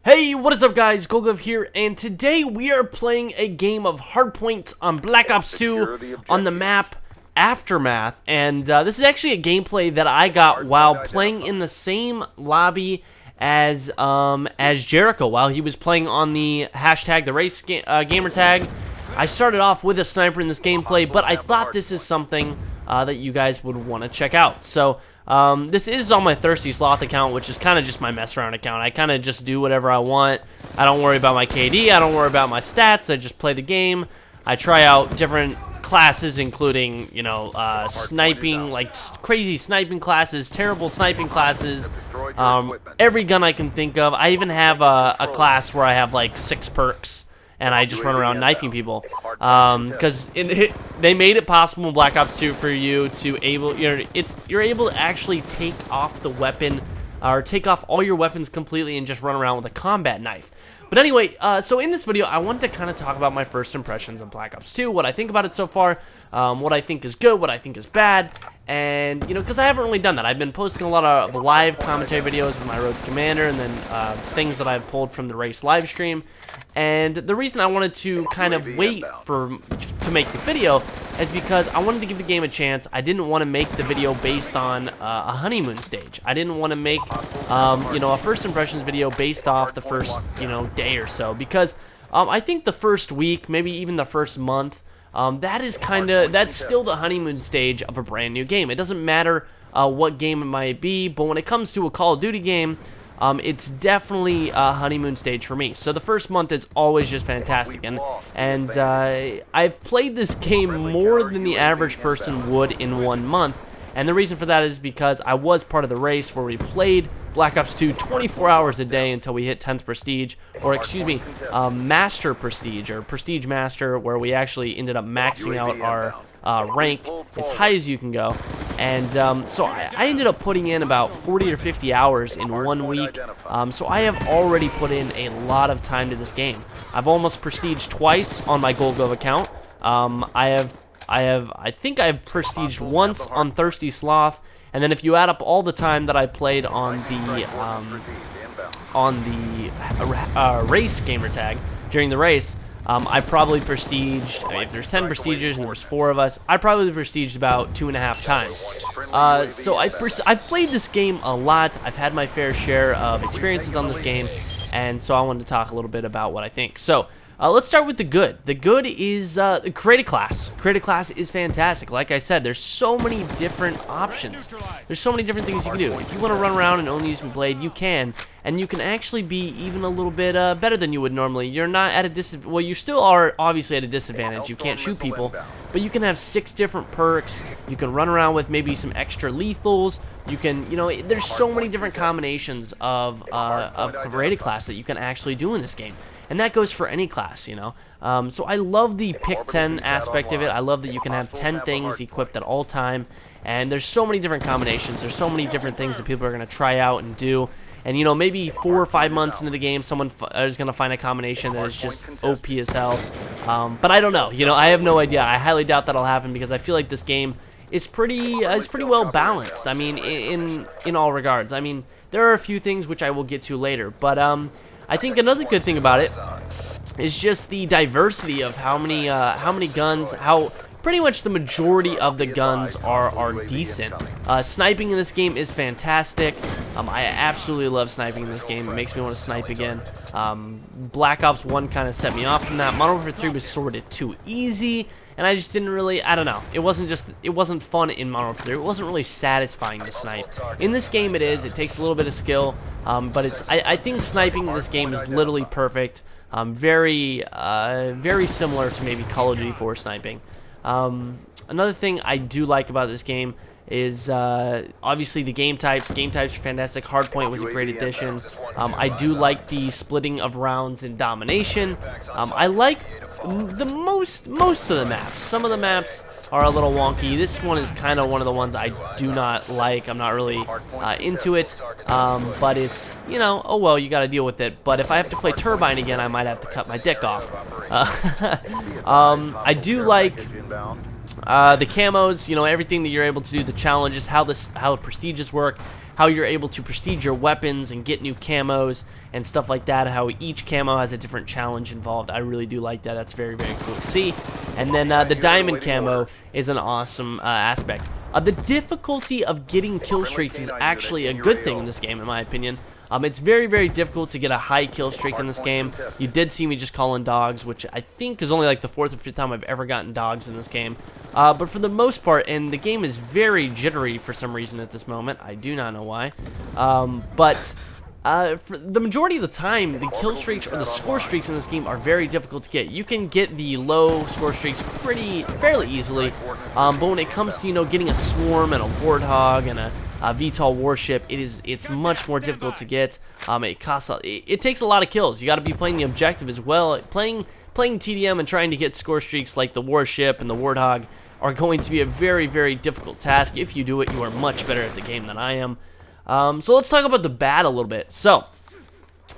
Hey, what is up guys, GoldGlove here, and today we are playing a game of Hardpoint on Black Ops 2 on the map Aftermath, and this is actually a gameplay that I got while playing in the same lobby as Jericho, while he was playing on the hashtag, the race gamer tag. I started off with a sniper in this gameplay, but I thought this is something that you guys would want to check out. So this is on my Thirsty Sloth account, which is kind of just my mess around account. I kind of just do whatever I want. I don't worry about my KD. I don't worry about my stats. I just play the game. I try out different classes, including, you know, sniping, like crazy sniping classes, terrible sniping classes, every gun I can think of. I even have a class where I have like 6 perks. And I just run around knifing people, because they made it possible in Black Ops 2 for you to you're able to actually take off the weapon, or take off all your weapons completely and just run around with a combat knife. But anyway, so in this video, I wanted to kind of talk about my first impressions of Black Ops 2, what I think about it so far, what I think is good, what I think is bad, and, you know, because I haven't really done that. I've been posting a lot of live commentary videos with my Roads Commander, and then things that I've pulled from the race live stream. And the reason I wanted to kind of wait to make this video is because I wanted to give the game a chance. I didn't want to make the video based on a honeymoon stage. I didn't want to make, you know, a first impressions video based off the first, you know, day or so, because I think the first week, maybe even the first month, that's still the honeymoon stage of a brand new game. It doesn't matter what game it might be, but when it comes to a Call of Duty game, it's definitely a honeymoon stage for me. So the first month is always just fantastic, and I've played this game more than the average person would in 1 month, and the reason for that is because I was part of the race where we played Black Ops 2 24 hours a day until we hit 10th Prestige, or excuse me, Master Prestige, or Prestige Master, where we actually ended up maxing out our rank as high as you can go. And so I ended up putting in about 40 or 50 hours in 1 week. So I have already put in a lot of time to this game. I've almost prestiged twice on my GoldGlove account. I think I've prestiged once on Thirsty Sloth, and then if you add up all the time that I played on the race gamer tag during the race, I probably prestiged, if there's 10 prestiges and there's 4 of us, I probably prestiged about 2.5 times. So I've played this game a lot. I've had my fair share of experiences on this game, and so I wanted to talk a little bit about what I think. So let's start with the good. The good is create a class. Create a class is fantastic. Like I said, there's so many different options. There's so many different things you can do. If you want to run around and only use blade, you can. And you can actually be even a little bit better than you would normally. You're not at a disadvantage. Well, you still are obviously at a disadvantage. You can't shoot people. But you can have 6 different perks. You can run around with maybe some extra lethals. You can, you know, there's so many different combinations of create a class that you can actually do in this game. And that goes for any class, you know. So I love the pick 10 aspect of it. I love that you can have 10 things equipped at all time. And there's so many different combinations. There's so many different things that people are going to try out and do. And, you know, maybe 4 or 5 months into the game, someone is going to find a combination that is just OP as hell. But I don't know. You know, I have no idea. I highly doubt that'll happen because I feel like this game is pretty well balanced. I mean, in all regards. I mean, there are a few things which I will get to later. But I think another good thing about it is just the diversity of how many guns, how pretty much the majority of the guns are decent. Sniping in this game is fantastic. I absolutely love sniping in this game. It makes me want to snipe again. Black Ops 1 kind of set me off from that. Modern Warfare 3 was sort of too easy, and I just didn't really, I don't know. It wasn't fun in Modern Warfare 3. It wasn't really satisfying to snipe. In this game it is. It takes a little bit of skill, but I think sniping in this game is literally perfect. Very similar to maybe Call of Duty 4 sniping. Another thing I do like about this game is obviously the game types. Game types are fantastic. Hardpoint was a great addition. I do like the splitting of rounds in domination. I like most of the maps. Some of the maps are a little wonky. This one is kind of one of the ones I do not like. I'm not really into it, but it's, you know, oh well, you got to deal with it. But if I have to play Turbine again, I might have to cut my dick off. I do like the camos, you know, everything that you're able to do, the challenges, how prestiges work, how you're able to prestige your weapons and get new camos and stuff like that, how each camo has a different challenge involved. I really do like that. That's very, very cool to see. And then the diamond camo is an awesome aspect. The difficulty of getting kill streaks is actually a good thing in this game, in my opinion. It's very, very difficult to get a high kill streak in this game. You did see me just calling dogs, which I think is only like the 4th or 5th time I've ever gotten dogs in this game. But for the most part, and the game is very jittery for some reason at this moment. I do not know why. For the majority of the time, the kill streaks or the score streaks in this game are very difficult to get. You can get the low score streaks fairly easily, but when it comes to, you know, getting a swarm and a warthog and a VTOL warship, it's much more difficult to get. It takes a lot of kills. You got to be playing the objective as well. Playing TDM and trying to get score streaks like the warship and the warthog are going to be a very, very difficult task. If you do it, you are much better at the game than I am. So let's talk about the bad a little bit. So,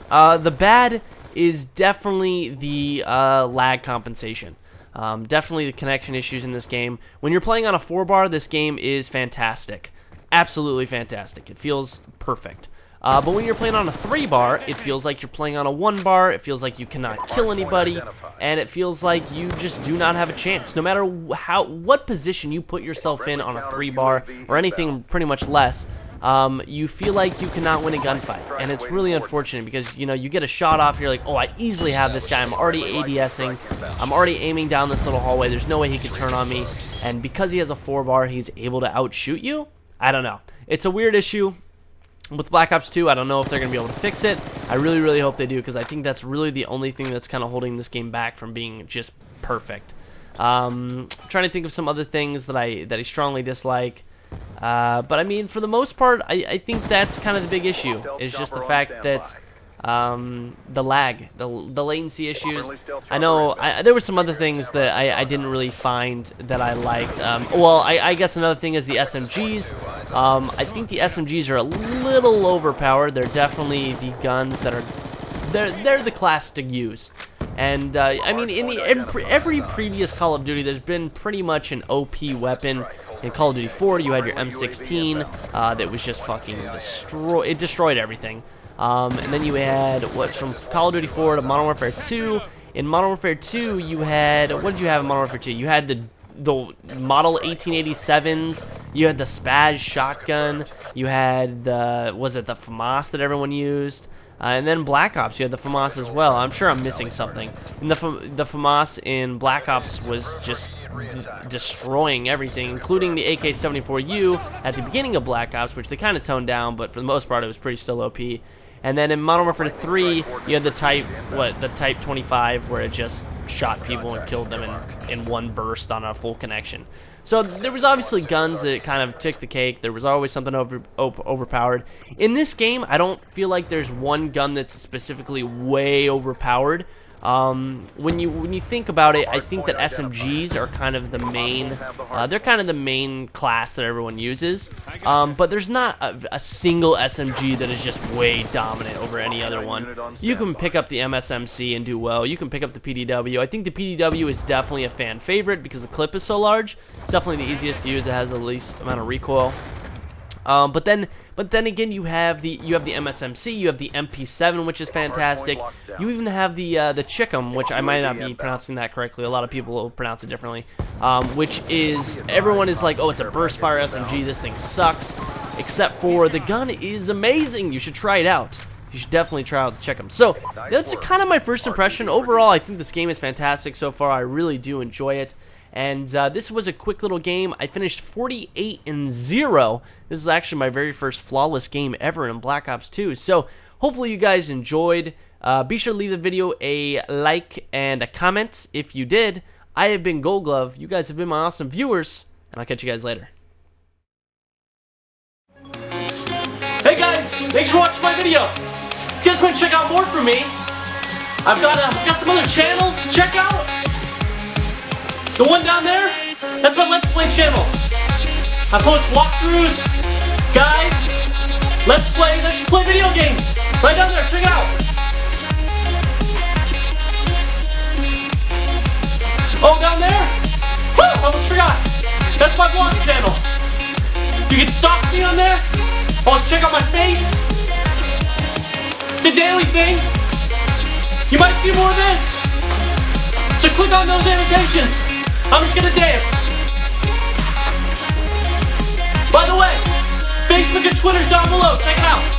the bad is definitely the lag compensation. Definitely the connection issues in this game. When you're playing on a 4-bar, this game is fantastic. Absolutely fantastic. It feels perfect. But when you're playing on a 3-bar, it feels like you're playing on a 1-bar. It feels like you cannot kill anybody, and it feels like you just do not have a chance. No matter what position you put yourself in on a 3-bar or anything pretty much less, you feel like you cannot win a gunfight, and it's really unfortunate because, you know, you get a shot off, you're like, oh, I easily have this guy, I'm already ADSing, I'm already aiming down this little hallway, there's no way he could turn on me, and because he has a 4-bar, he's able to outshoot you. I don't know. It's a weird issue with Black Ops 2. I don't know if they're going to be able to fix it. I really, really hope they do, because I think that's really the only thing that's kind of holding this game back from being just perfect. Trying to think of some other things that I strongly dislike. But I mean, for the most part, I think that's kind of the big issue, is just the fact that the lag, the latency issues. I know there were some other things that I didn't really find that I liked. Well, I guess another thing is the SMGs. I think the SMGs are a little overpowered. They're definitely the guns that are they're the class to use. And I mean, in every previous Call of Duty, there's been pretty much an OP weapon. In Call of Duty 4, you had your M16 that was just fucking it destroyed everything. And then you had what's from Call of Duty 4 to Modern Warfare 2. In Modern Warfare 2, you had, what did you have in Modern Warfare 2? You had the Model 1887s. You had the Spaz shotgun. You had the, was it the FAMAS that everyone used? And then Black Ops, you had the FAMAS as well. I'm sure I'm missing something. And the FAMAS in Black Ops was just destroying everything, including the AK-74U at the beginning of Black Ops, which they kind of toned down, but for the most part it was pretty still OP. And then in Modern Warfare 3, you had the Type 25, where it just shot people and killed them in one burst on a full connection. So there was obviously guns that kind of took the cake. There was always something overpowered. In this game, I don't feel like there's one gun that's specifically way overpowered. When you think about it, I think that SMGs are kind of the main, they're kind of the main class that everyone uses. But there's not a single SMG that is just way dominant over any other one. You can pick up the MSMC and do well. You can pick up the PDW. I think the PDW is definitely a fan favorite because the clip is so large. It's definitely the easiest to use. It has the least amount of recoil. But then again, you have the MSMC, you have the MP7, which is fantastic. You even have the Chickum, which I might not be pronouncing that correctly. A lot of people will pronounce it differently. Which is, everyone is like, oh, it's a burst fire SMG. This thing sucks. Except for the gun is amazing. You should try it out. You should definitely try out the Chickum. So that's kind of my first impression. Overall, I think this game is fantastic so far. I really do enjoy it. And this was a quick little game. I finished 48-0. This is actually my very first flawless game ever in Black Ops 2. So hopefully you guys enjoyed. Be sure to leave the video a like and a comment if you did. I have been GoldGlove. You guys have been my awesome viewers, and I'll catch you guys later. Hey guys, thanks for watching my video. If you guys want to check out more from me, I've got some other channels to check out. The one down there, that's my Let's Play channel. I post walkthroughs, guides, Let's Play video games. Right down there, check it out. Oh, down there? Woo, almost forgot. stalk me on there? Want to check out my face? It's a daily thing. You might see more of this. So click on those annotations. I'm just gonna dance. By the way, Facebook and Twitter's down below. Check it out.